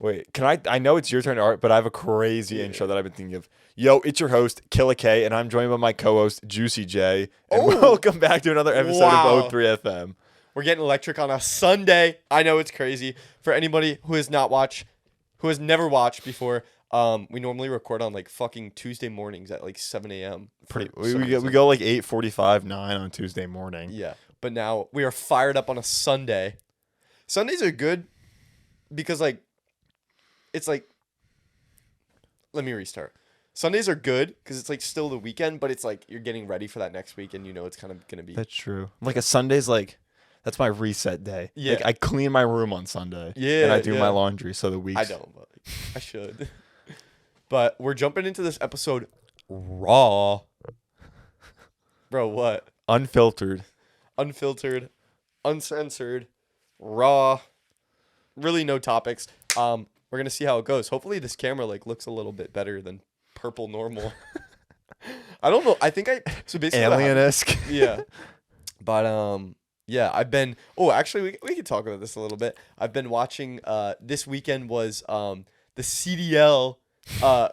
Wait, I know it's your turn, Art, but I have a crazy intro that I've been thinking of. Yo, it's your host, Killa K, and I'm joined by my co-host, Juicy J. And welcome back to another episode of O3 FM. We're getting electric on a Sunday. I know it's crazy. For anybody who has never watched before, we normally record on like fucking Tuesday mornings at like 7 a.m. We go like 8:45, 9 on Tuesday morning. Yeah, but now we are fired up on a Sunday. Sundays are good because let me restart. Sundays are good because it's like still the weekend, but it's like you're getting ready for that next week and you know it's kind of going to be. That's true. Like a Sunday's that's my reset day. Yeah. Like I clean my room on Sunday. Yeah. And I do my laundry so the week's. I don't, but I should. But we're jumping into this episode raw. Bro, what? Unfiltered, uncensored, raw. Really no topics. We're going to see how it goes. Hopefully this camera looks a little bit better than purple normal. I don't know. I think so basically alien-esque. Yeah. But yeah, actually we could talk about this a little bit. I've been watching this weekend was the CDL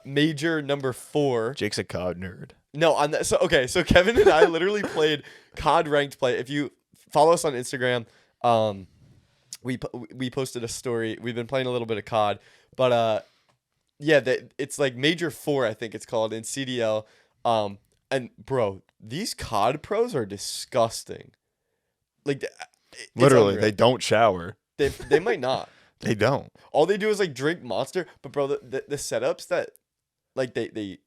major number 4. Jake's a COD nerd. No, so Kevin and I literally played COD ranked play. If you follow us on Instagram, we posted a story. We've been playing a little bit of COD, but yeah, it's like major 4, I think it's called in CDL. And bro, these COD pros are disgusting. Literally, they don't shower. They might not. They don't. All they do is drink Monster. But bro, the setups that they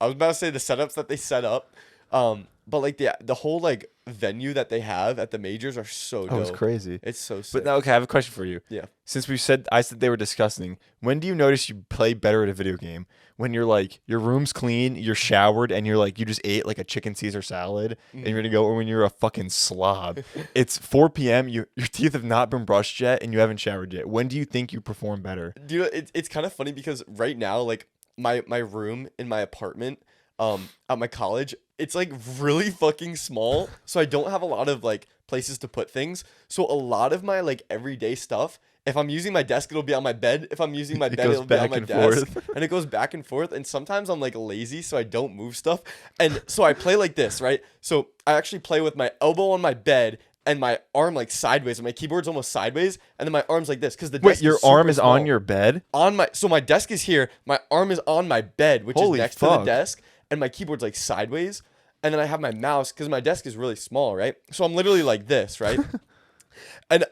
I was about to say the setups that they set up, but the whole venue that they have at the majors are so dope. Oh, it's crazy. It's so sick. But now, okay, I have a question for you. Yeah. Since I said they were disgusting, when do you notice you play better at a video game? When you're your room's clean, you're showered, and you're you just ate a chicken Caesar salad, and you're gonna go, or when you're a fucking slob. It's 4 p.m. Your teeth have not been brushed yet, and you haven't showered yet. When do you think you perform better? Dude, it's kind of funny because right now, my room in my apartment, at my college, it's really fucking small, so I don't have a lot of places to put things. So a lot of my everyday stuff, if I'm using my desk, it'll be on my bed. If I'm using my bed, it'll be on my desk. And it goes back and forth. And sometimes I'm lazy, so I don't move stuff. And so I play like this, right? So I actually play with my elbow on my bed and my arm sideways. And my keyboard's almost sideways. And then my arm's like this because the desk your arm is on your bed? So my desk is here. My arm is on my bed, which is next to the desk. And my keyboard's sideways. And then I have my mouse because my desk is really small, right? So I'm literally like this, right? And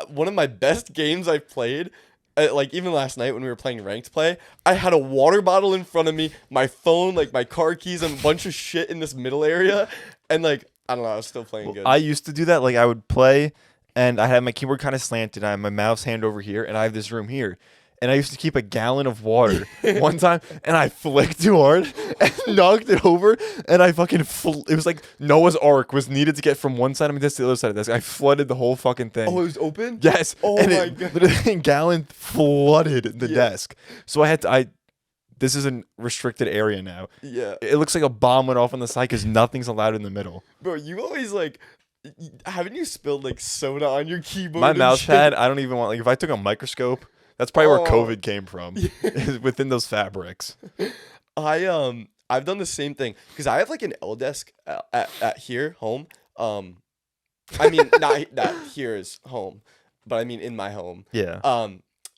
one of my best games I've played, even last night when we were playing ranked play, I had a water bottle in front of me, my phone, my car keys, and a bunch of shit in this middle area. And I don't know, I was still playing good. I used to do that. I would play, and I had my keyboard kind of slanted. I have my mouse hand over here, and I have this room here. And I used to keep a gallon of water one time, and I flicked too hard and knocked it over. And I fucking it was like Noah's Ark was needed to get from one side of my desk to the other side of the desk. I flooded the whole fucking thing. Oh, it was open? Yes. Oh and my God. Literally, a gallon flooded the desk. So I had to. This is a restricted area now. Yeah. It looks like a bomb went off on the side because nothing's allowed in the middle. Bro, you always haven't you spilled soda on your keyboard? My mouse pad, I don't even want. If I took a microscope. That's probably where COVID came from, is within those fabrics. I've done the same thing because I have an L desk at here home. I mean not that here is home, but I mean in my home. Yeah.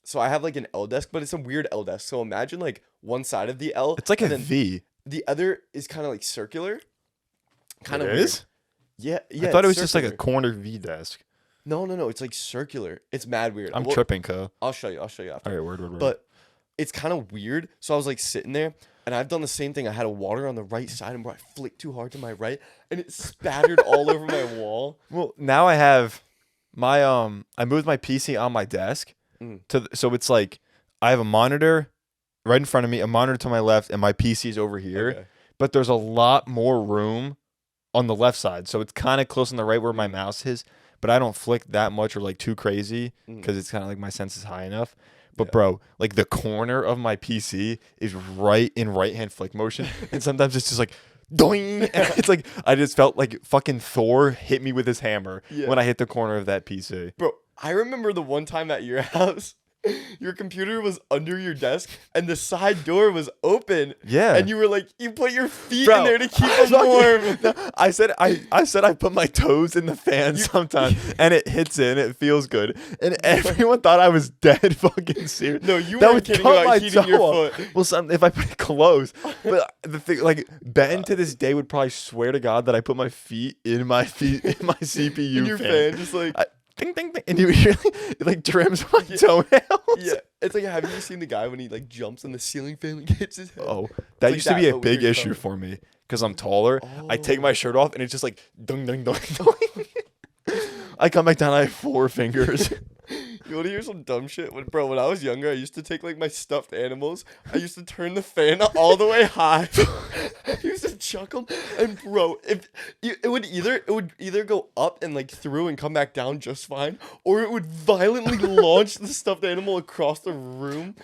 So I have an L desk, but it's a weird L desk. So imagine one side of the L. It's like a V. The other is kind of circular. Kind of weird. Is? Yeah. I thought it was circular. Just a corner V desk. No. It's circular. It's mad weird. I'm tripping, Co. I'll show you after. All right, word. But it's kind of weird. So I was sitting there, and I've done the same thing. I had a water on the right side, and I flicked too hard to my right, and it spattered all over my wall. Well, now I have my I moved my PC on my desk so it's I have a monitor right in front of me, a monitor to my left, and my PC's over here. Okay. But there's a lot more room on the left side, so it's kind of close on the right where my mouse is. But I don't flick that much or too crazy because it's kind of my sense is high enough. But bro, the corner of my PC is right in right hand flick motion, and sometimes it's just doing. And it's I just felt fucking Thor hit me with his hammer when I hit the corner of that PC. Bro, I remember the one time at your house Your computer was under your desk and the side door was open. Yeah. And you were like, you put your feet Bro, in there to keep them warm. No, I said I put my toes in the fan sometimes, and it hits in. It feels good, and everyone thought I was dead fucking serious. No, you weren't kidding about heating your foot. Well, if I put it close, but the thing, like Ben to this day would probably swear to God that I put my feet in my CPU in your fan, just like. Ding, ding, ding, and you really it like trims my toenails. Yeah, it's like, have you seen the guy when he like jumps on the ceiling fan and hits his head? Oh, that like used to be a but big with issue for me because I'm taller. I take my shirt off and it's just like dung dung dung dung. I come back down. I have 4 fingers. You want to hear some dumb shit? When I was younger, I used to take like my stuffed animals. I used to turn the fan all the way high. I used to chuck them, and bro, it would either go up and like through and come back down just fine, or it would violently launch the stuffed animal across the room.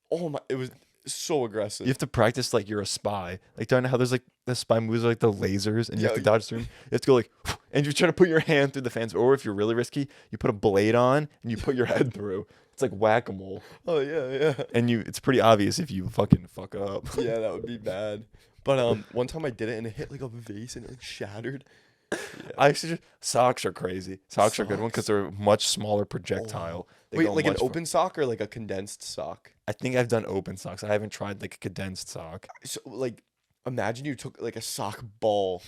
Oh my! It was so aggressive. You have to practice like you're a spy. Like, do you know how there's like the spy moves are like the lasers and you have to dodge through them? You have to go like, and you're trying to put your hand through the fans. Or if you're really risky, you put a blade on and you put your head through. It's like whack-a-mole. Oh yeah. And it's pretty obvious if you fucking fuck up. Yeah, that would be bad. But one time I did it and it hit like a vase and it like shattered. Yeah. I actually just, socks are crazy. Socks are a good one because they're a much smaller projectile. Wait, like an open sock or like a condensed sock? I think I've done open socks. I haven't tried like a condensed sock. So like, imagine you took like a sock ball,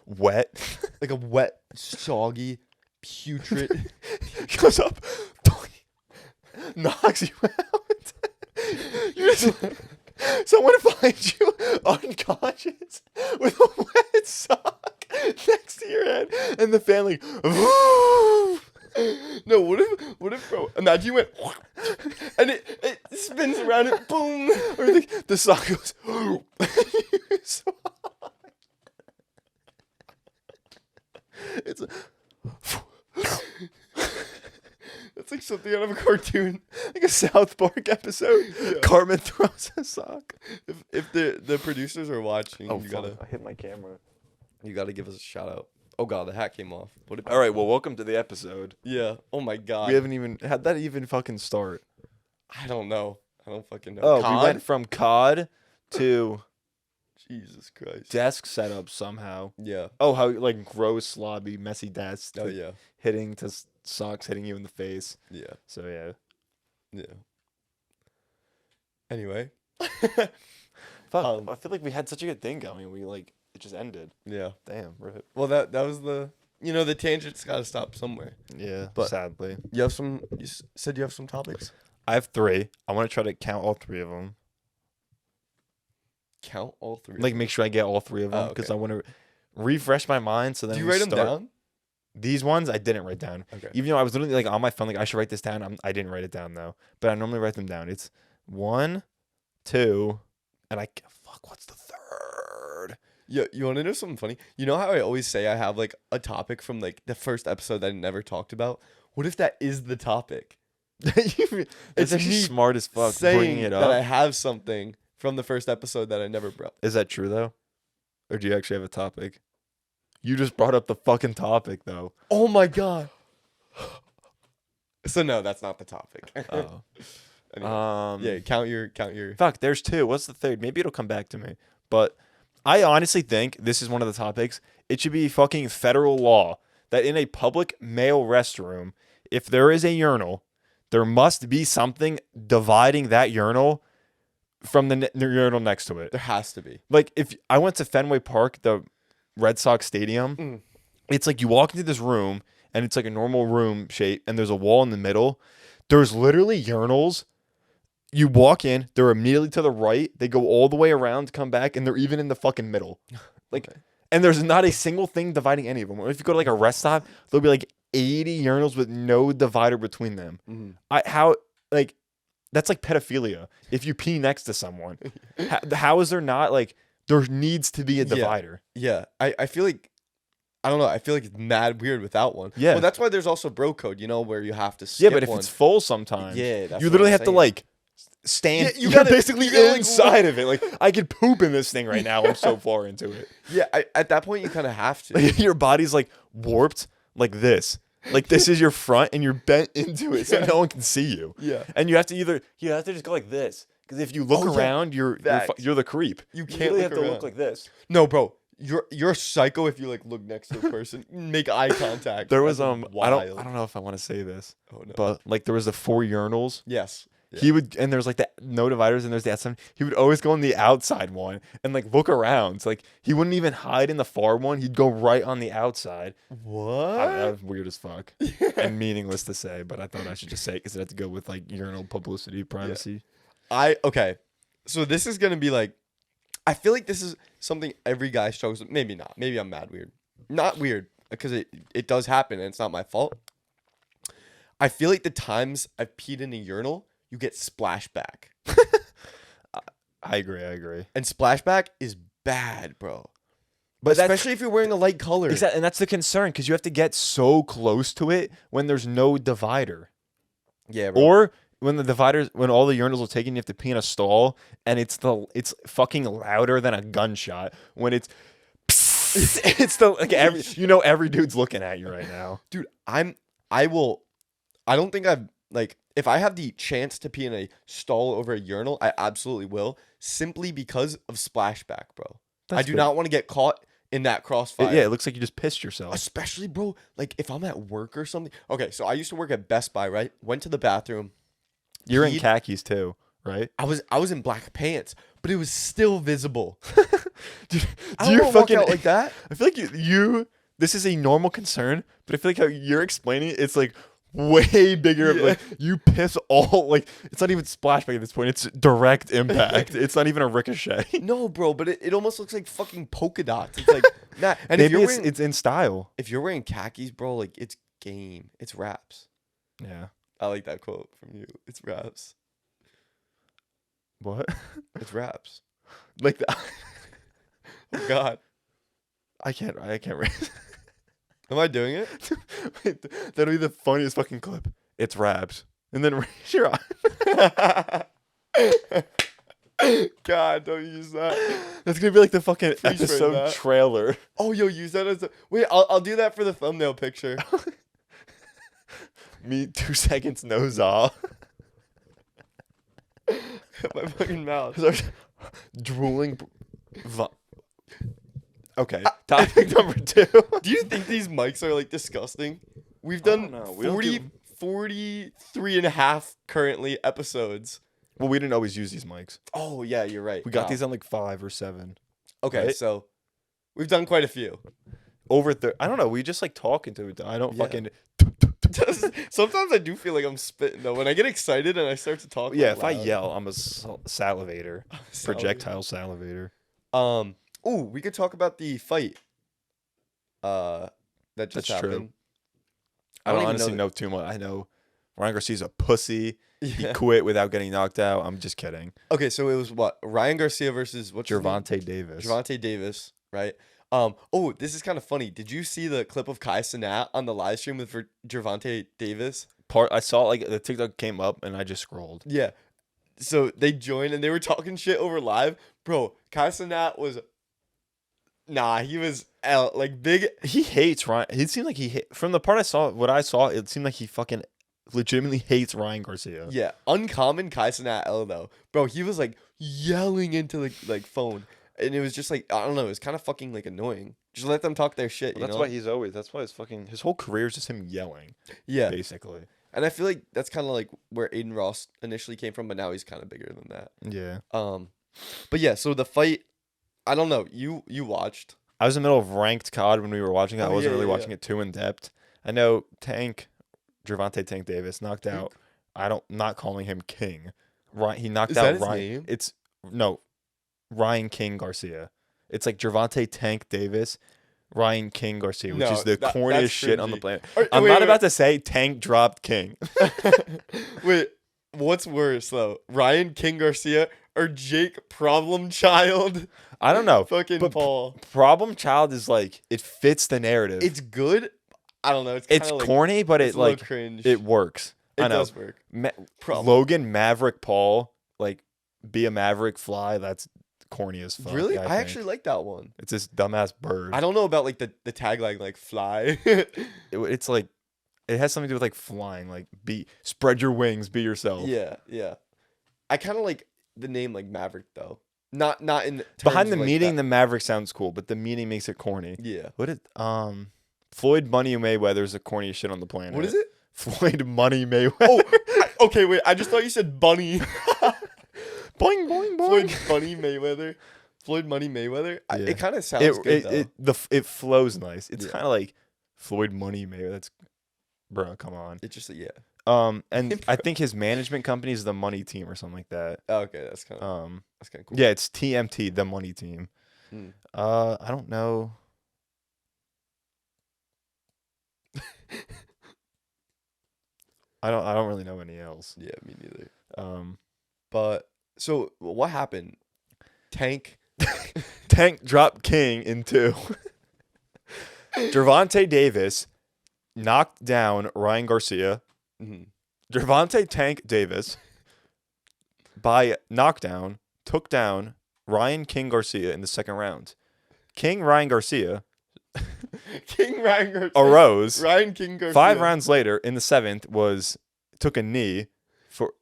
Wet. like a wet, soggy, putrid. Goes up, knocks you out. You're just, someone finds you unconscious with a wet sock next to your head, and the family. No, what if, bro? Imagine you went, and it spins around and boom, Or the sock goes. So it's. That's like something out of a cartoon, Like a South Park episode. Yeah. Cartman throws a sock. If the producers are watching, I hit my camera. You gotta give us a shout out. Oh god, the hat came off. All right, well, welcome to the episode. Yeah. Oh my god. We haven't even had that even fucking start. I don't know. I don't fucking know. Oh, COD? we went from COD to Jesus Christ. desk setup somehow. Yeah. Oh, how like gross, slobby, messy desk. Oh yeah. Hitting to socks hitting you in the face. Yeah. So yeah. Yeah. Anyway. Fuck. I feel like we had such a good thing going. It just ended. Yeah. Damn. Rip. Well, that was the the tangent's got to stop somewhere. Yeah. But sadly, you have some. Said you have some topics. I have 3. I want to try to count all 3 of them. Count all 3. Like make sure I get all 3 of them because I want to refresh my mind. So then do you write them down? These ones I didn't write down. Okay. Even though I was literally like on my phone, like I should write this down. I didn't write it down though. But I normally write them down. It's 1, 2, and what's the 3rd? Yeah, you want to know something funny? You know how I always say I have like a topic from like the first episode that I never talked about? What if that is the topic? It's actually me smart as fuck saying bringing it up. that I have something from the first episode that I never brought. Is that true though? Or do you actually have a topic? You just brought up the fucking topic though. Oh my god. So no, that's not the topic. Oh. Anyway, yeah, count your Fuck, there's 2. What's the 3rd? Maybe it'll come back to me. But I honestly think this is one of the topics. It should be fucking federal law that in a public male restroom, if there is a urinal, there must be something dividing that urinal from the urinal next to it. There has to be. Like if I went to Fenway Park, the Red Sox stadium, it's like you walk into this room and it's like a normal room shape and there's a wall in the middle. There's literally urinals. You walk in, they're immediately to the right. They go all the way around to come back, and they're even in the fucking middle. Like, and there's not a single thing dividing any of them. If you go to like a rest stop, there'll be like 80 urinals with no divider between them. That's like pedophilia. If you pee next to someone, how is there not like there needs to be a divider? Yeah. I feel like I don't know. I feel like it's mad weird without one. Yeah. Well, that's why there's also bro code. Where you have to skip Yeah, but if one. it's full sometimes, that's you what literally I'm have to saying. like stand. Yeah, you're basically you gotta, like, inside of it. Like I could poop in this thing right now. I'm so far into it. Yeah, at that point you kind of have to. Like, your body's like warped like this. Like this is your front, and you're bent into it, so no one can see you. Yeah. And you have to just go like this, because if you look around, you're the creep. You You can't really look have to around. look like this. No, bro. You're a psycho if you like look next to a person, make eye contact. There was That's I wild. don't know if I want to say this, Oh no. but like there was the 4 urinals. Yes. Yeah. He would, and there's like the no dividers, and there's the outside. He would always go on the outside one and like look around. So like he wouldn't even hide in the far one. He'd go right on the outside. What? That was weird as fuck and meaningless to say, but I thought I should just say it because it had to go with like urinal publicity, privacy. Okay. So this is gonna be like, I feel like this is something every guy struggles with. Maybe not. Maybe I'm mad weird. Not weird because it does happen and it's not my fault. I feel like the times I've peed in a urinal, you get splashback. I agree. And splashback is bad, bro. But especially if you're wearing a light color. Exactly, and that's the concern because you have to get so close to it when there's no divider. Yeah, bro. Or when all the urinals are taken, you have to pee in a stall, and it's fucking louder than a gunshot when it's every dude's looking at you right now. Dude, I don't think I've like, if I have the chance to pee in a stall over a urinal, I absolutely will, simply because of splashback, bro. I do not want to get caught in that crossfire. Yeah, it looks like you just pissed yourself. Especially, bro, like if I'm at work or something. Okay, so I used to work at Best Buy, right? Went to the bathroom. You're in khakis too, right? I was in black pants, but it was still visible. Do I you don't fucking walk out like that? I feel like you this is a normal concern, but I feel like how you're explaining it, it's like way bigger. Yeah. Like you piss all, like it's not even splashback at this point. It's direct impact. It's not even a ricochet. No, bro, but it almost looks like fucking polka dots. It's like nah. And maybe it's in style. If you're wearing khakis, bro, like it's game. It's raps. Yeah. I like that quote from you. It's raps. What? It's raps. Like that. Oh God. I can't read. Am I doing it? Wait, that'll be the funniest fucking clip. It's raps. And then raise your eye. God, don't use that. That's gonna be like the fucking Please frame episode that. trailer. Oh, yo, use that as a... Wait, I'll do that for the thumbnail picture. Me 2 seconds nose off. My fucking mouth. Drooling. Okay. Topic number 2. Do you think these mics are like disgusting? We've don't done know. We don't 43 and a half currently episodes. Well, we didn't always use these mics. Oh, yeah, you're right. We got Wow. these on like 5 or 7. Okay, right? so we've done quite a few. Over 30. I don't know. We just like talk into it. I don't Yeah. fucking. Sometimes I do feel like I'm spitting though. When I get excited and I start to talk. Yeah, like, if I loud. yell, I'm a salivator. Projectile salivator. Oh, we could talk about the fight. That just That's happened. true. I don't honestly know too much. I know Ryan Garcia's a pussy. He Yeah. quit without getting knocked out. I'm just kidding. Okay, so it was what? Ryan Garcia versus what's his name? Gervonta Davis. Gervonta Davis, right? Oh, this is kind of funny. Did you see the clip of Kai Cenat on the live stream with Gervonta Davis? I saw like the TikTok came up and I just scrolled. Yeah. So they joined and they were talking shit over live. Bro, Kai Cenat was... Nah, he was like big... He hates Ryan. It seemed like from the part I saw, it seemed like he fucking legitimately hates Ryan Garcia. Yeah, uncommon Kai Cenat L though. Bro, he was like yelling into the like phone. And it was just like, I don't know, it was kind of fucking like annoying. Just let them talk their shit, Well, that's why that's why his whole career is just him yelling. Yeah. Basically. And I feel like that's kind of like where Aiden Ross initially came from, but now he's kind of bigger than that. Yeah. But yeah, so the fight, I don't know. You watched. I was in the middle of ranked COD when we were watching it. I wasn't really watching it too in depth. I know Gervonta Tank Davis knocked out. Not calling him King. He knocked Is out that his Ryan. name? Ryan King Garcia. It's like Gervonta Tank Davis, Ryan King Garcia, which is the corniest shit on the planet. I'm not about to say Tank dropped King. Wait, what's worse though? Ryan King Garcia or Jake Problem Child? I don't know. Fucking Paul. Problem Child is like, it fits the narrative. It's good. I don't know. It's corny, but it's it like cringe. it works. It I know. does work. Logan Maverick Paul, like be a Maverick fly. That's corny as fuck. Really? I think. actually like that one. It's this dumbass bird. I don't know about like the tagline like fly. It's like, it has something to do with like flying, like spread your wings, be yourself. Yeah, yeah. I kind of like the name like Maverick though. Not in terms Behind the of, like, meaning, that. the Maverick sounds cool, but the meaning makes it corny. Yeah. What is Floyd Money Mayweather is the corniest shit on the planet. What is it? Floyd Money Mayweather. Oh, okay. Wait. I just thought you said Bunny. Boing boing boing. Floyd Bunny Mayweather. Floyd Money Mayweather. Yeah. It kind of sounds good though. It flows nice. It's Yeah. kind of like Floyd Money Mayweather. That's, bro, come on. It's just yeah. And I think his management company is the Money Team or something like that. Oh, okay, that's kind of cool. Yeah, it's TMT, the Money Team. Mm. I don't know. I don't really know any else. Yeah, me neither. Um, But so what happened? Tank. dropped King in 2. Gervonta Davis knocked down Ryan Garcia. Mm-hmm. Gervonta Tank Davis by knockdown took down Ryan King Garcia in the second round. King Ryan Garcia King Ryan Garcia. arose. Ryan King Garcia. 5 rounds later, in the 7th, took a knee for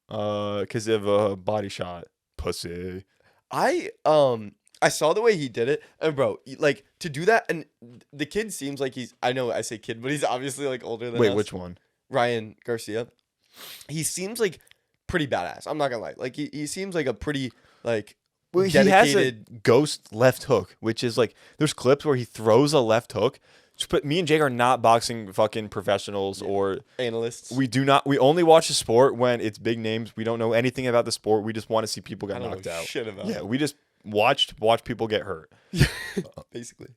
because of a body shot. Pussy. I saw the way he did it, and bro, like to do that, and the kid seems like I know I say kid, but he's obviously like older than us. Wait, which one? Ryan Garcia. He seems like pretty badass. I'm not gonna lie. Like he seems like a pretty like Well, he dedicated. has a ghost left hook, which is like there's clips where he throws a left hook. But me and Jake are not boxing fucking professionals or analysts. We only watch the sport when it's big names. We don't know anything about the sport. We just want to see people get knocked out. Shit about Yeah, it. we just watch people get hurt. Basically.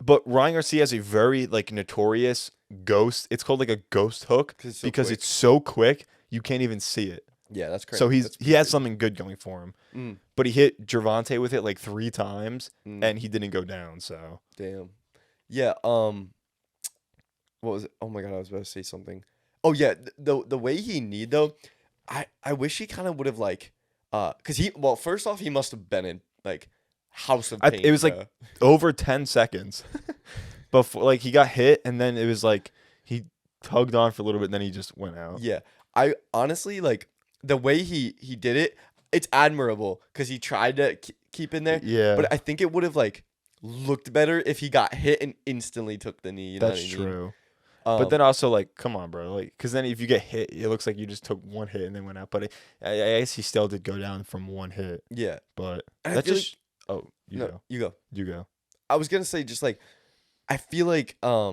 But Ryan Garcia has a very like notorious ghost. It's called like a ghost hook because it's so quick you can't even see it. Yeah, that's crazy. So he has something good going for him. Mm. But he hit Gervonta with it like 3 times Mm. and he didn't go down. So damn. Yeah. What was it? Oh my god, I was about to say something. Oh yeah, the way he kneed though, I wish he kind of would have like, cause first off he must have been in like house of pain. It was like over 10 seconds before like he got hit and then it was like he tugged on for a little bit and then he just went out. Yeah, I honestly like the way he did it. It's admirable because he tried to keep in there. Yeah, but I think it would have like looked better if he got hit and instantly took the knee. You know that's what I mean? true. But then also like, come on, bro, like, because then if you get hit, it looks like you just took one hit and then went out. But I guess he still did go down from one hit. Yeah, but and that's just. Oh, you go. You go. I was gonna say just like, I feel like I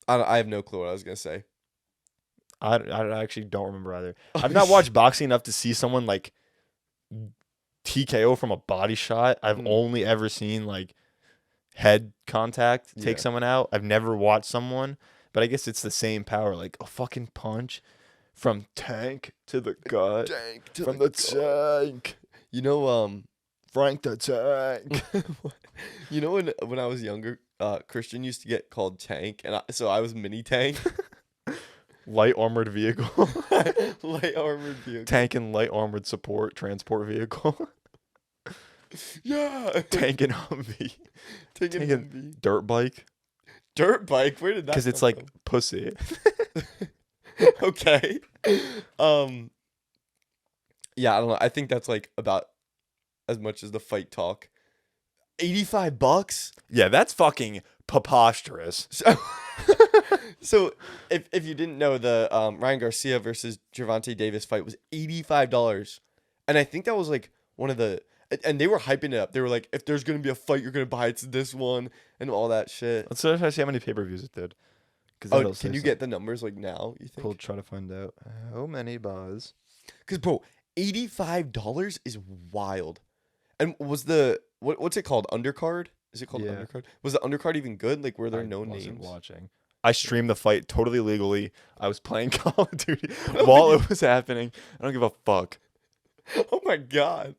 have no clue what I was gonna say. I actually don't remember either. I've not watched boxing enough to see someone like TKO from a body shot. I've only ever seen like head contact take someone out. I've never watched someone, but I guess it's the same power, like a fucking punch from tank to the gut, from the tank. You know, Frank the Tank. You know when I was younger, Christian used to get called Tank, and so I was Mini Tank. Light armored vehicle. Light armored vehicle. Tank and light armored transport vehicle. Yeah. Tank and Humvee. Tank and Humvee. Dirt bike. Dirt bike? Where did that come Because it's like from? pussy. Okay. Yeah, I don't know. I think that's like about as much as the fight talk. $85? Yeah, that's fucking preposterous. So if you didn't know, the Ryan Garcia versus Gervonta Davis fight was $85. And I think that was like one of the, and they were hyping it up. They were like, if there's going to be a fight you're going to buy, it's this one and all that shit. Let's see how many pay-per-views it did. Oh, can you get the numbers like now, you think? We'll try to find out how many buzz. Because, bro, $85 is wild. And was what's it called? Undercard? Is it called undercard? Was the undercard even good? Like, were there no names? Watching. I streamed the fight totally legally. I was playing Call of Duty while it was happening. I don't give a fuck. Oh my god.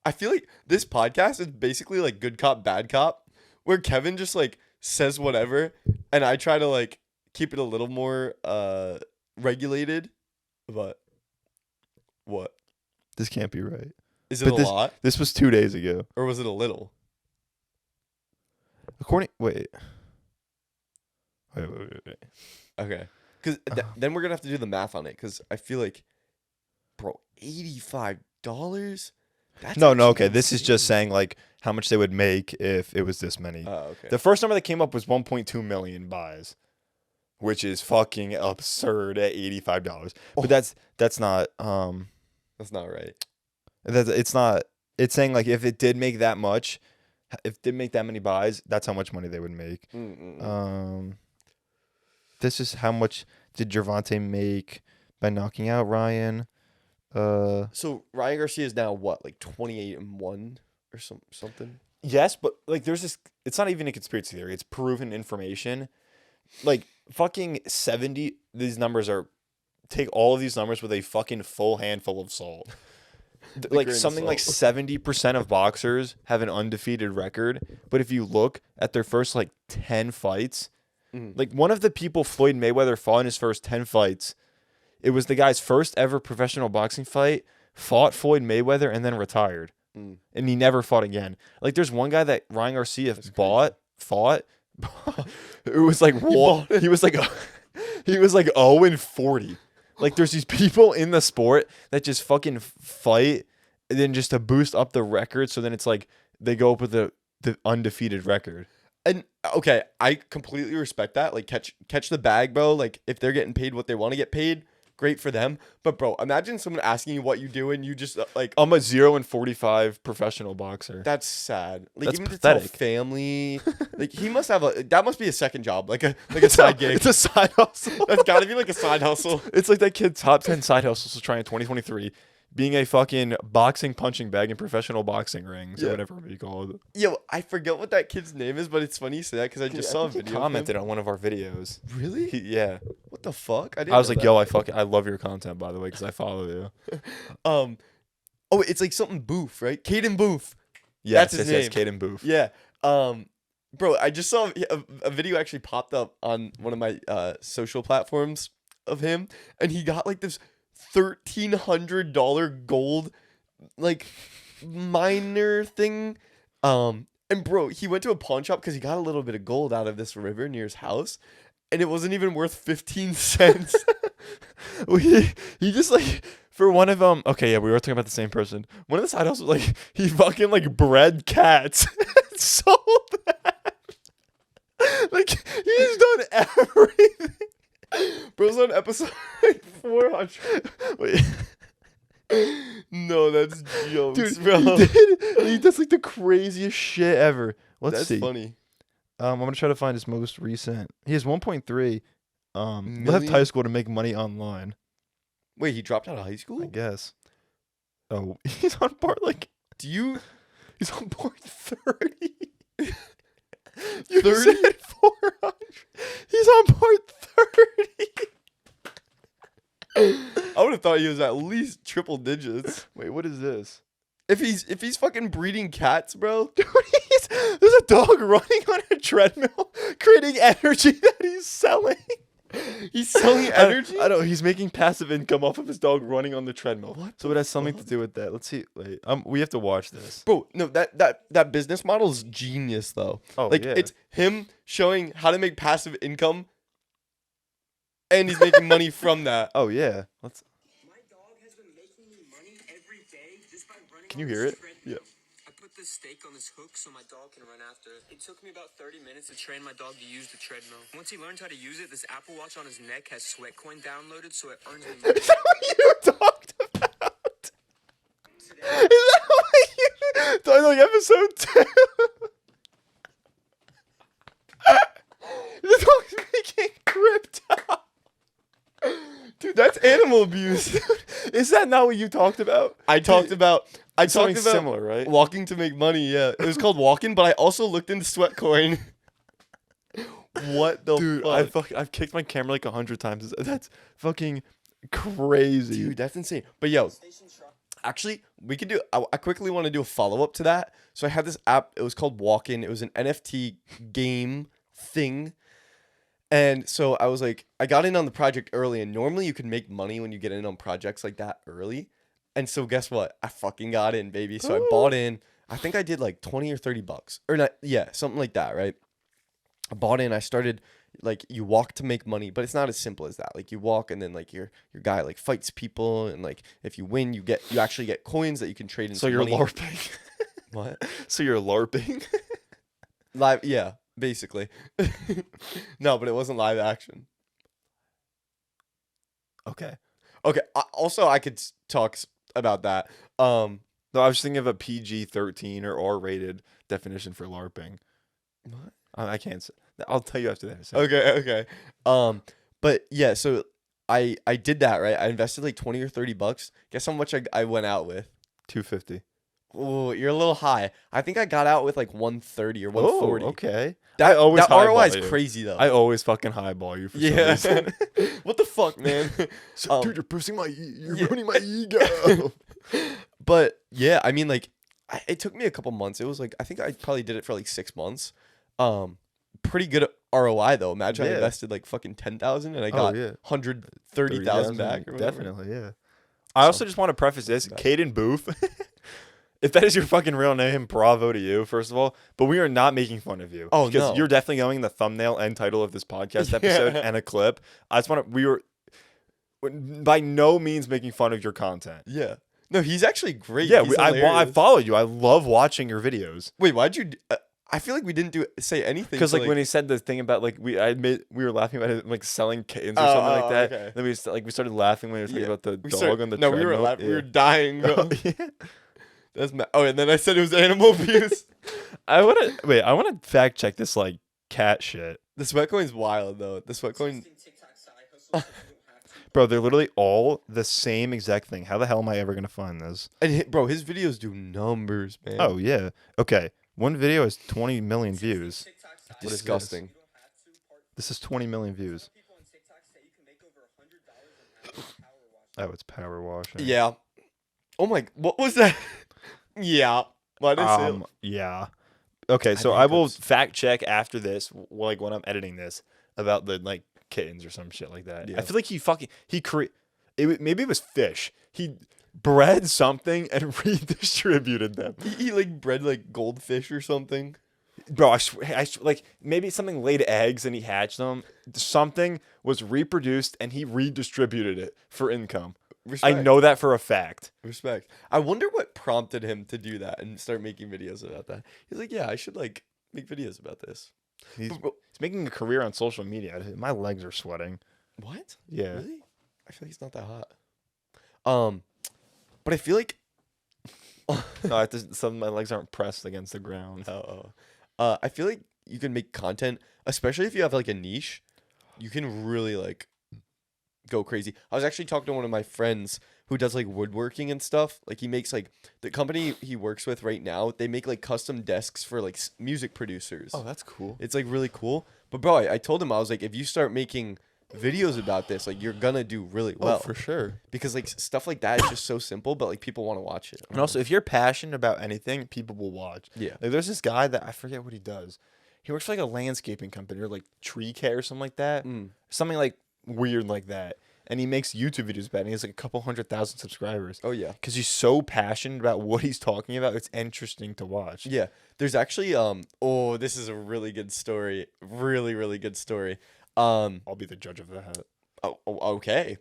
I feel like this podcast is basically like good cop, bad cop, where Kevin just like says whatever, and I try to like keep it a little more regulated. But what? This can't be right. Is it a lot? This was 2 days ago. Or was it a little? Wait. Wait. Okay. Because then we're gonna have to do the math on it. Because I feel like, bro, $85. That's No, actually okay. This is just insane. saying like how much they would make if it was this many. Oh, okay. The first number that came up was 1.2 million buys, which is fucking absurd at $85. Oh. But that's not That's not right. it's not. It's saying like if it did make that much, if it did make that many buys, that's how much money they would make. This is how much did Gervonta make by knocking out Ryan. So Ryan Garcia is now what, like 28-1 or something? Yes, but like there's this. It's not even a conspiracy theory. It's proven information. Like fucking 70. These numbers are. Take all of these numbers with a fucking full handful of salt. Like something like 70% of boxers have an undefeated record, but if you look at their first like 10 fights, like one of the people Floyd Mayweather fought in his first 10 fights, it was the guy's first ever professional boxing fight, fought Floyd Mayweather and then retired. And he never fought again. Like there's one guy that Ryan Garcia fought. It was like he was like 0-40. Like there's these people in the sport that just fucking fight and then just to boost up the record, so then it's like they go up with the undefeated record. And okay, I completely respect that. Like catch the bag, bro. Like if they're getting paid what they want to get paid, great for them. But bro, imagine someone asking you what you do and you just like, I'm a 0-45 professional boxer. that's sad. Like That's even pathetic. to tell family, like he must have that must be a second job, like a side gig. It's a side hustle. That's got to be like a side hustle. It's like that kid top 10 side hustles to try in 2023. Being a fucking boxing punching bag in professional boxing rings or whatever it would be called. Yo, I forget what that kid's name is, but it's funny you say that because I just saw a video. He commented on one of our videos. Really? Yeah. What the fuck? I was like, yo, I love your content, by the way, because I follow you. Oh, it's like something Booth, right? Caden Booth. Yes, That's his name. Caden Booth. Yeah. Bro, I just saw a video actually popped up on one of my social platforms of him, and he got like this $1,300 gold like miner thing. And bro, he went to a pawn shop because he got a little bit of gold out of this river near his house, and it wasn't even worth 15 cents. he just like for one of them. Okay, yeah, we were talking about the same person. One of the side hustles like he fucking like bred cats and sold that. Like he's done everything. Bro's on episode 400. Wait. No, that's jokes, Dude, bro. He does like the craziest shit ever. Let's see. That's funny. I'm gonna try to find his most recent. He has 1.3. Left Million? high school to make money online. Wait, he dropped out of high I school? guess. Oh, he's on part like. He's on part 30. You 30? said 400. He's on part 30. I would have thought he was at least triple digits. Wait, what is this? If he's fucking breeding cats, bro. Dude, there's a dog running on a treadmill, creating energy that he's selling. He's selling energy? I don't know. He's making passive income off of his dog running on the treadmill. What So it has something to do with that. Let's see. Wait, we have to watch this. Bro, no, that business model is genius though. Oh, like yeah. it's him showing how to make passive income, and he's making money from that. Oh yeah. Let's. My dog has been making me money every day just by running. Can you on hear this it? treadmill. Yeah. I put this stake on this hook so my dog can run after it. It took me about 30 minutes to train my dog to use the treadmill. Once he learned how to use it, this Apple Watch on his neck has Sweatcoin downloaded, so it earns me money. Is that what you talked about? Is that what you talked like episode 2? The dog's making crypto. Dude, that's animal abuse. Is that not what you talked about? I talked about Something similar, right? walking to make money. Yeah, it was called walking, but I also looked into Sweatcoin. What the Dude, fuck? I've kicked my camera like 100 times. That's fucking crazy. Dude, that's insane. But yo, actually, we could do. I quickly want to do a follow up to that. So I had this app. It was called Walk-In. It was an NFT game thing. And so I was like, I got in on the project early, and normally you can make money when you get in on projects like that early. And so guess what? I fucking got in, baby. So I bought in. I think I did like 20 or $30. Or not, yeah, something like that, right? I bought in. I started like you walk to make money, but it's not as simple as that. Like you walk and then like your guy like fights people, and like if you win, you actually get coins that you can trade into So you're money. LARPing. What? So you're LARPing. Live, yeah, basically. No, but it wasn't live action. Okay. Okay. Also, I could talk about that. No, I was thinking of a PG-13 or R-rated definition for LARPing. What? I can't say. I'll tell you after that. Okay. But yeah, so I did that, right? I invested like 20 or $30. Guess how much I went out with? $250. Oh, you're a little high. I think I got out with like 130 or 140. Oh, okay. That always that ROI is highball you. crazy though. I always fucking highball you for some Yeah. reason. What the fuck, man? So, dude, you're boosting you're ruining my ego. But yeah, I mean, like, it took me a couple months. It was like I think I probably did it for like 6 months. Pretty good ROI though. Imagine I Yeah. invested like fucking 10,000 and I got 130,000 back. Or whatever. Definitely, yeah. I also just want to preface this, Caden Booth. If that is your fucking real name, bravo to you, first of all. But we are not making fun of you. Oh, because no. you're definitely going in the thumbnail and title of this podcast episode and a clip. I just want to. We were by no means making fun of your content. Yeah. No, he's actually great. Yeah, He's I hilarious. follow you. I love watching your videos. Wait, why'd you? I feel like we didn't say anything. Because like when he said the thing about like we were laughing about it like selling kittens or something like that. Okay. Then we started laughing when he was talking about the dog on the no, treadmill. we were laughing. We were dying. Oh, Bro. yeah. That's and then I said it was animal abuse. I want to fact check this like cat shit. The sweat coin's wild though. The sweat coin. Bro, they're literally all the same exact thing. How the hell am I ever gonna find this? And bro, his videos do numbers, man. Oh yeah. Okay. One video has 20 million views. What disgusting. This is 20 million views. Oh, it's power washing. Yeah. Oh my. What was that? Yeah. Why did I say? Yeah. Okay, so I will fact check after this, like when I'm editing this, about the like kittens or some shit like that. Yeah. I feel like maybe it was fish. He bred something and redistributed them. He like bred like goldfish or something. Bro, like maybe something laid eggs and he hatched them. Something was reproduced and he redistributed it for income. Respect. I know that for a fact. Respect. I wonder what prompted him to do that and start making videos about that. He's like, yeah, I should like make videos about this. He's making a career on social media. My legs are sweating. What? Yeah. Really? I feel like he's not that hot. But I feel like No, some of my legs aren't pressed against the ground. I feel like you can make content, especially if you have like a niche. You can really like go crazy. I was actually talking to one of my friends who does like woodworking and stuff. Like he makes like the company he works with right now, they make like custom desks for like music producers. Oh, that's cool. It's like really cool. But bro, I told him, I was like, if you start making videos about this, like you're gonna do really well. Oh, for sure. Because like stuff like that is just so simple, but like people want to watch it. And also, if you're passionate about anything, people will watch. Yeah. Like there's this guy that I forget what he does. He works for like a landscaping company or like tree care or something like that. Something like weird like that. And he makes YouTube videos about it. And he has like a couple 100,000 subscribers. Oh yeah. Because he's so passionate about what he's talking about. It's interesting to watch. Yeah. There's actually this is a really good story. Really, really good story. I'll be the judge of that. Okay.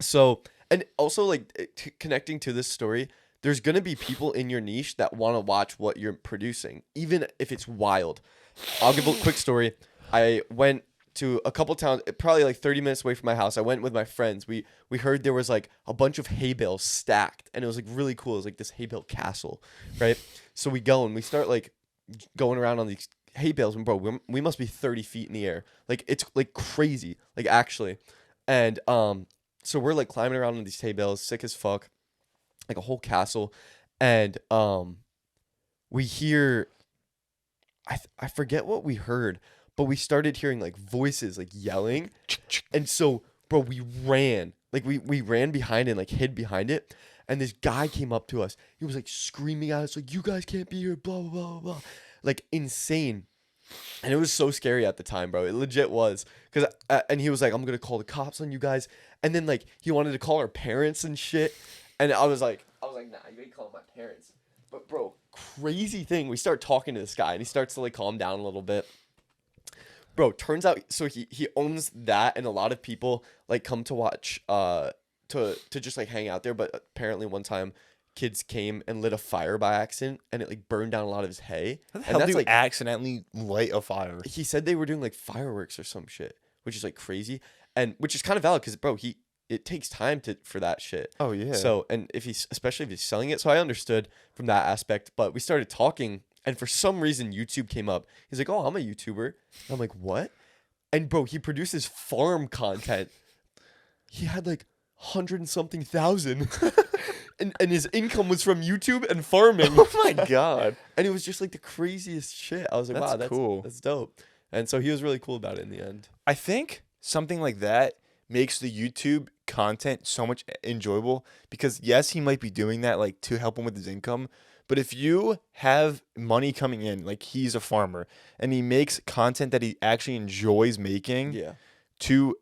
So, and also like connecting to this story, there's going to be people in your niche that want to watch what you're producing, even if it's wild. I'll give a quick story. I went to a couple towns, probably like 30 minutes away from my house. I went with my friends. We heard there was like a bunch of hay bales stacked, and it was like really cool. It was like this hay bale castle, right? So we go and we start like going around on these hay bales, and bro, we must be 30 feet in the air. Like it's like crazy, like actually. And so we're like climbing around on these hay bales, sick as fuck, like a whole castle, and we hear. I forget what we heard, but we started hearing like voices like yelling. And so, bro, we ran. Like we ran behind and like hid behind it. And this guy came up to us. He was like screaming at us like, "You guys can't be here, blah, blah, blah, blah." Like insane. And it was so scary at the time, bro. It legit was. And he was like, "I'm going to call the cops on you guys." And then like he wanted to call our parents and shit. And I was like, nah, you ain't calling my parents. But bro, crazy thing. We start talking to this guy and he starts to like calm down a little bit. bro, turns out so he owns that, and a lot of people like come to watch to just like hang out there. But apparently one time kids came and lit a fire by accident, and it like burned down a lot of his hay. How the And hell that's do you like accidentally light a fire? he said they were doing like fireworks or some shit, which is like crazy, and which is kind of valid because bro, it takes time for that shit. Oh yeah. So, and especially if he's selling it, so I understood from that aspect. But we started talking, and for some reason YouTube came up. He's like, "Oh, I'm a YouTuber." And I'm like, "What?" And bro, he produces farm content. He had like 100 and something thousand, and his income was from YouTube and farming. Oh my god. And it was just like the craziest shit. I was like, That's "Wow, that's cool. That's dope." And so he was really cool about it in the end. I think something like that makes the YouTube content so much enjoyable because yes, he might be doing that like to help him with his income, but if you have money coming in, like he's a farmer and he makes content that he actually enjoys making Yeah. to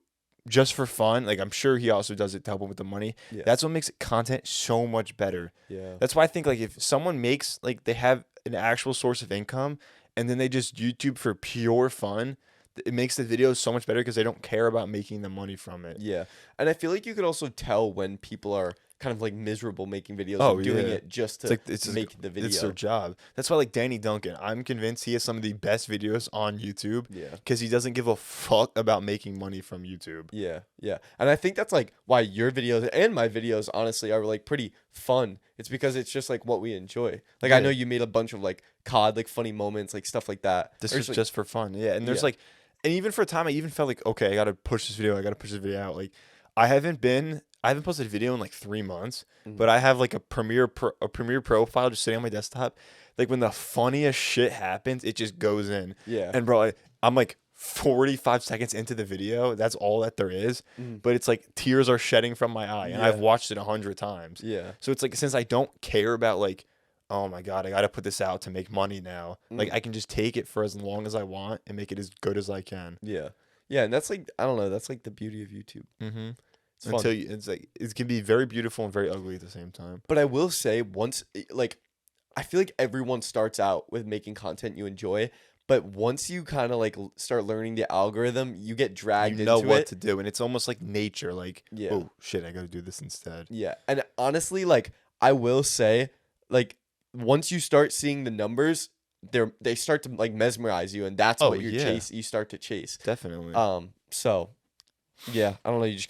just for fun, like I'm sure he also does it to help him with the money. Yeah. That's what makes content so much better. Yeah. That's why I think like if someone makes like they have an actual source of income and then they just YouTube for pure fun, it makes the videos so much better because they don't care about making the money from it. Yeah. And I feel like you could also tell when people are kind of like miserable making videos Oh, and doing yeah. it just to It's make the video. It's their job. That's why like Danny Duncan, I'm convinced he has some of the best videos on YouTube. Yeah. Because he doesn't give a fuck about making money from YouTube. Yeah, yeah. And I think that's like why your videos and my videos honestly are like pretty fun. It's because it's just like what we enjoy. Like I Yeah. know you made a bunch of like COD like funny moments, like stuff like that. This Or is like, just for fun. Yeah. And there's Yeah. like, and even for a time, I even felt like, okay, I got to push this video. I got to push this video out. Like, I haven't posted a video in like 3 months, but I have like a Premiere Pro file just sitting on my desktop. Like when the funniest shit happens, it just goes in. Yeah. And bro, I'm like 45 seconds into the video. That's all that there is. But it's like tears are shedding from my eye, and I've Yeah. watched it 100 times. Yeah. So it's like since I don't care about like, oh my god, I got to put this out to make money now. Like I can just take it for as long as I want and make it as good as I can. Yeah. Yeah, and that's like I don't know, that's like the beauty of YouTube. Mm-hmm. It's fun. Until it's like it can be very beautiful and very ugly at the same time. But I will say like I feel like everyone starts out with making content you enjoy, but once you kind of like start learning the algorithm, you get dragged You know into what it. to do, and it's almost like nature. Like, Yeah. oh shit, I got to do this instead. Yeah. And honestly, like I will say, like once you start seeing the numbers, they start to like mesmerize you, and that's Oh, what yeah. you start to chase. Definitely. So yeah, I don't know, you just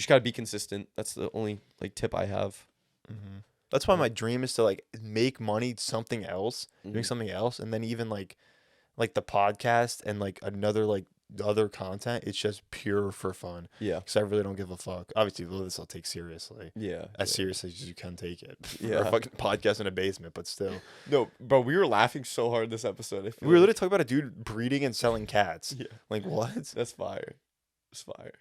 gotta be consistent. That's the only like tip I have. That's why my dream is to like make money something else, Mm-hmm. doing something else, and then even like the podcast and like another like other content. It's just pure for fun. Yeah. Because I really don't give a fuck. Obviously, this I'll take seriously. Yeah. As seriously as you can take it. Yeah. For a fucking podcast in a basement, but still. No, bro, we were laughing so hard this episode. I feel We were like. literally talking about a dude breeding and selling cats. Yeah. Like what? That's fire. It's fire.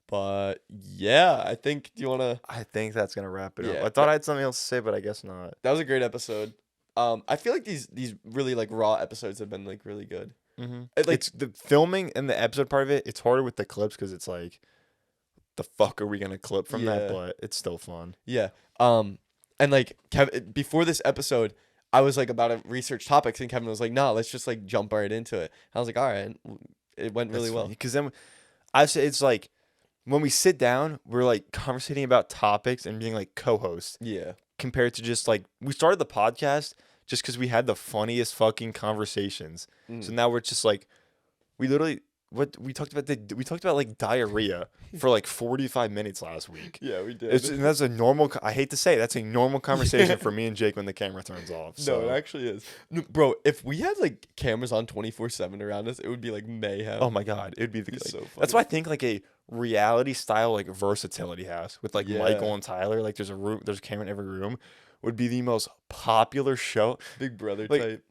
But yeah, I think do you wanna I think that's gonna wrap it Yeah. up. I thought I had something else to say, but I guess not. that was a great episode. I feel like these really like raw episodes have been like really good. Mm-hmm. Like It's the filming and the episode part of it. It's harder with the clips because it's like, the fuck are we gonna clip from that? Yeah. But it's still fun. yeah. And like Kevin before this episode, I was like about to research topics, and Kevin was like, "Nah, let's just like jump right into it." I was like, "All right." It went really well. Because then I say it's like when we sit down, we're like conversating about topics and being like co-hosts Yeah. compared to just like we started the podcast just because we had the funniest fucking conversations. So now we're just like we literally we talked about like diarrhea for like 45 minutes last week. Yeah, we did. And that's a normal. I hate to say it, that's a normal conversation for me and Jake when the camera turns off. So. No, it actually is. No, bro, if we had like cameras on 24/7 around us, it would be like mayhem. Oh my god, it'd be the It'd be so That's funny. why I think like a reality style like versatility house with like Yeah. Michael and Tyler. Like there's a camera in every room. Would be the most popular show. Big Brother Like, type.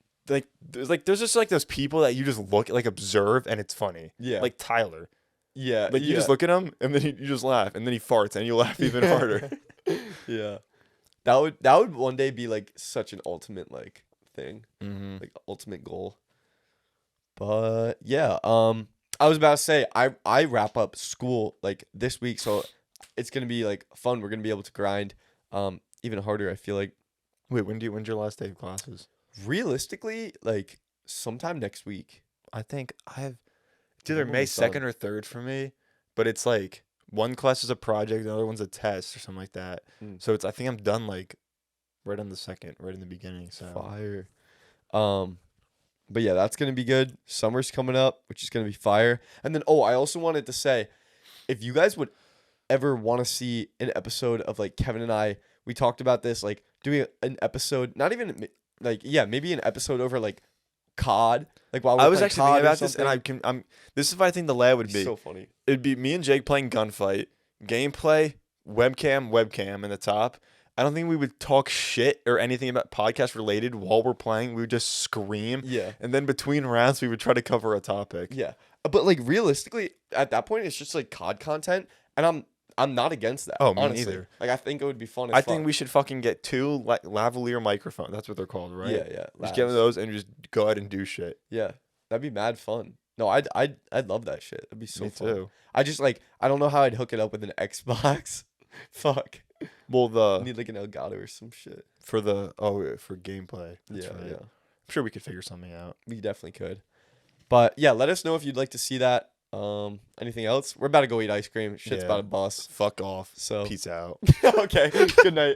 There's just like those people that you just look like observe and it's funny. Yeah. Like Tyler. Yeah. Like you just look at him and then you just laugh and then he farts and you laugh even harder. Yeah. That would one day be like such an ultimate like thing. Mm-hmm. Like ultimate goal. But yeah, I was about to say I wrap up school like this week, so it's gonna be like fun. We're gonna be able to grind even harder, I feel like. Wait, when's your last day of classes? Realistically, like sometime next week. I think It's either When May it's done. 2nd or 3rd for me, but it's like one class is a project, the other one's a test or something like that. So I think I'm done like right on the 2nd, right in the beginning. So Fire. But yeah, that's gonna be good. Summer's coming up, which is gonna be fire. And then I also wanted to say, if you guys would ever want to see an episode of like Kevin and I, we talked about this, like doing an episode, not even like maybe an episode over like COD, like while we're I was playing actually COD thinking or about this, and something. this is what I think the lab would be. So funny. It'd be me and Jake playing gunfight, gameplay, webcam in the top. I don't think we would talk shit or anything about podcast related while we're playing. We would just scream. Yeah. And then between rounds, we would try to cover a topic. Yeah. But like realistically, at that point, it's just like COD content, and I'm not against that. Oh, me honestly. neither. Like I think it would be fun. As I fuck. think we should fucking get 2 lavalier microphones. That's what they're called, right? Yeah. Just get those and just go ahead and do shit. Yeah, that'd be mad fun. No, I'd love that shit. That'd be so Me fun. too. I just like I don't know how I'd hook it up with an Xbox. Fuck. Well, I need like an Elgato or some shit. for gameplay. That's right. Yeah. I'm sure we could figure something out. We definitely could. But yeah, let us know if you'd like to see that. Anything else? We're about to go eat ice cream. Shit's Yeah. about to bust. Fuck off. So Peace out. okay. Good night.